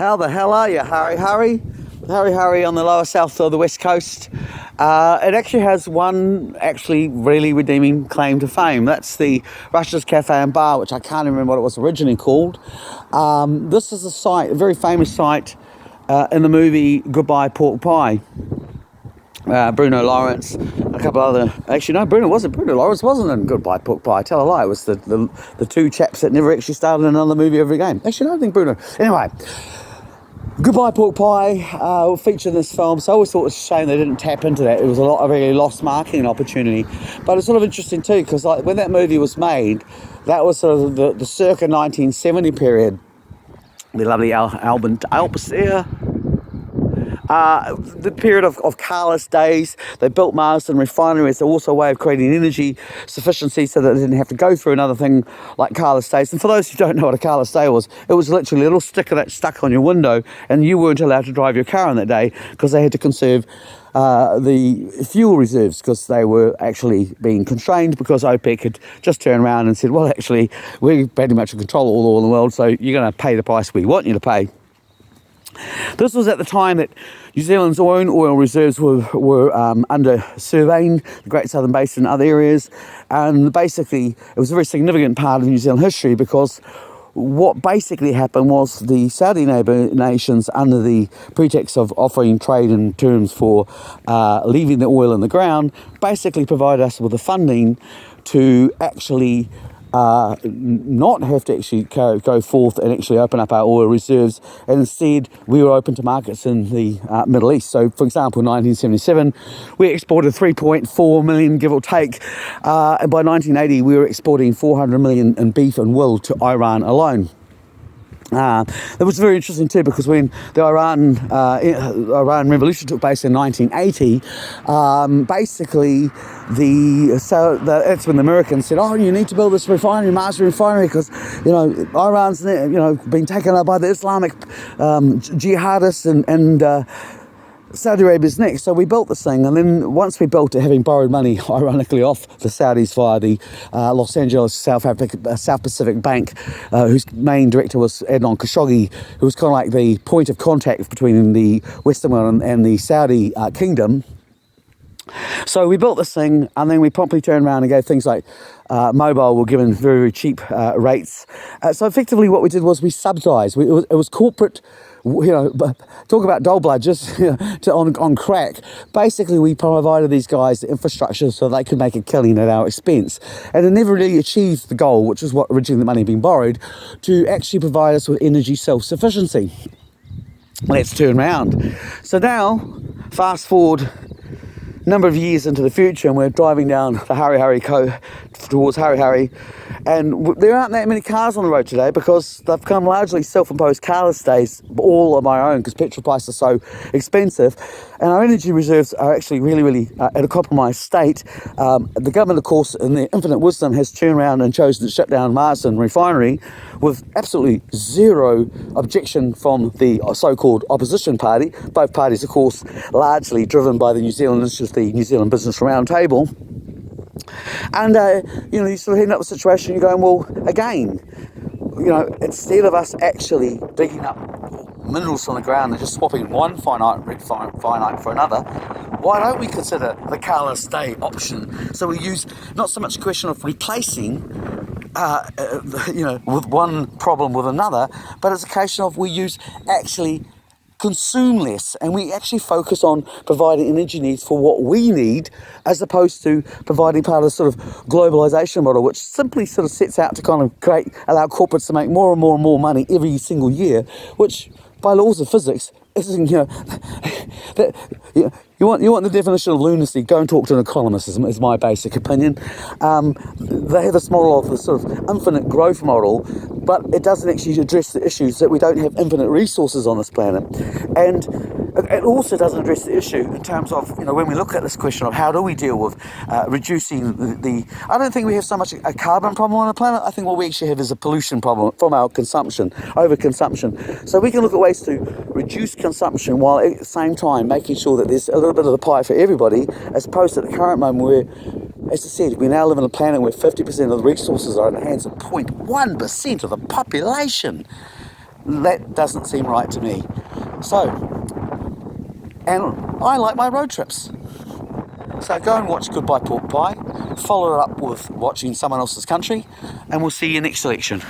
How the hell are you, Harry? Harry on the lower south of the west coast. It actually has one really redeeming claim to fame. That's the Russia's Cafe and Bar, which I can't remember what it was originally called. This is a very famous site in the movie Goodbye Pork Pie. Bruno Lawrence, a couple other... Actually, no, Bruno Lawrence wasn't in Goodbye Pork Pie. I tell a lie. It was the two chaps that never actually started in another movie ever again. Actually, I don't think Bruno... Anyway, Goodbye Pork Pie featured in this film, so I always thought it was a shame they didn't tap into that. It was a really lost marketing opportunity. But it's sort of interesting too, because when that movie was made, that was sort of the circa 1970 period. The lovely Alps there. The period of carless days. They built Marsden Refinery as also a way of creating energy sufficiency so that they didn't have to go through another thing like carless days. And for those who don't know what a carless day was, it was literally a little sticker that stuck on your window and you weren't allowed to drive your car on that day because they had to conserve the fuel reserves, because they were actually being constrained because OPEC had just turned around and said, well, actually, we're pretty much in control of all the oil in the world, so you're going to pay the price we want you to pay. This was at the time that New Zealand's own oil reserves were under surveying, the Great Southern Basin and other areas, and basically it was a very significant part of New Zealand history, because what basically happened was the Saudi neighbour nations, under the pretext of offering trade in terms for leaving the oil in the ground, basically provided us with the funding to actually not have to actually go forth and actually open up our oil reserves, and instead we were open to markets in the Middle East. So, for example, in 1977 we exported 3.4 million, give or take, and by 1980 we were exporting 400 million in beef and wool to Iran alone. It was very interesting too, because when the Iran Revolution took place in 1980, basically that's when the Americans said, "Oh, you need to build this refinery, Marsden Refinery, because Iran's been taken up by the Islamic jihadists and Saudi Arabia's next." So we built this thing, and then once we built it, having borrowed money, ironically, off the Saudis via the Los Angeles South Pacific Bank, whose main director was Adnan Khashoggi, who was kind of like the point of contact between the Western world and the Saudi kingdom. So we built this thing, and then we promptly turned around and gave things like mobile were given very, very cheap rates. So effectively what we did was we subsidised. It was corporate, talk about dole bludgers on crack. Basically, we provided these guys the infrastructure so they could make a killing at our expense. And it never really achieved the goal, which is what originally the money had been borrowed, to actually provide us with energy self-sufficiency. Let's turn around. So now, fast forward number of years into the future, and we're driving down the towards Harry, and there aren't that many cars on the road today, because they've become largely self-imposed carless days, all of my own, because petrol prices are so expensive, and our energy reserves are actually really, really at a compromised state. The government, of course, in their infinite wisdom, has turned around and chosen to shut down Marsden Refinery with absolutely zero objection from the so-called opposition party. Both parties, of course, largely driven by the New Zealand Business Roundtable. And, you sort of end up with a situation, you're going, well, again, instead of us actually digging up minerals from the ground and just swapping one finite for another, why don't we consider the carless day option? So we use not so much a question of replacing with one problem with another, but it's a case of we use actually consume less, and we actually focus on providing energy needs for what we need, as opposed to providing part of the sort of globalization model, which simply sort of sets out to kind of allow corporates to make more and more and more money every single year, which by laws of physics isn't, you want the definition of lunacy, go and talk to an economist, is my basic opinion. They have this model of the sort of infinite growth model, but it doesn't actually address the issues that we don't have infinite resources on this planet. And it also doesn't address the issue in terms of, when we look at this question of how do we deal with reducing the I don't think we have so much a carbon problem on the planet. I think what we actually have is a pollution problem from our consumption, overconsumption. So we can look at ways to reduce consumption while at the same time making sure that there's a little bit of the pie for everybody, as opposed to the current moment where, as I said, we now live on a planet where 50% of the resources are in the hands of 0.1% of the population. That doesn't seem right to me. So, and I like my road trips. So go and watch Goodbye Pork Pie, follow it up with watching someone else's country, and we'll see you next election.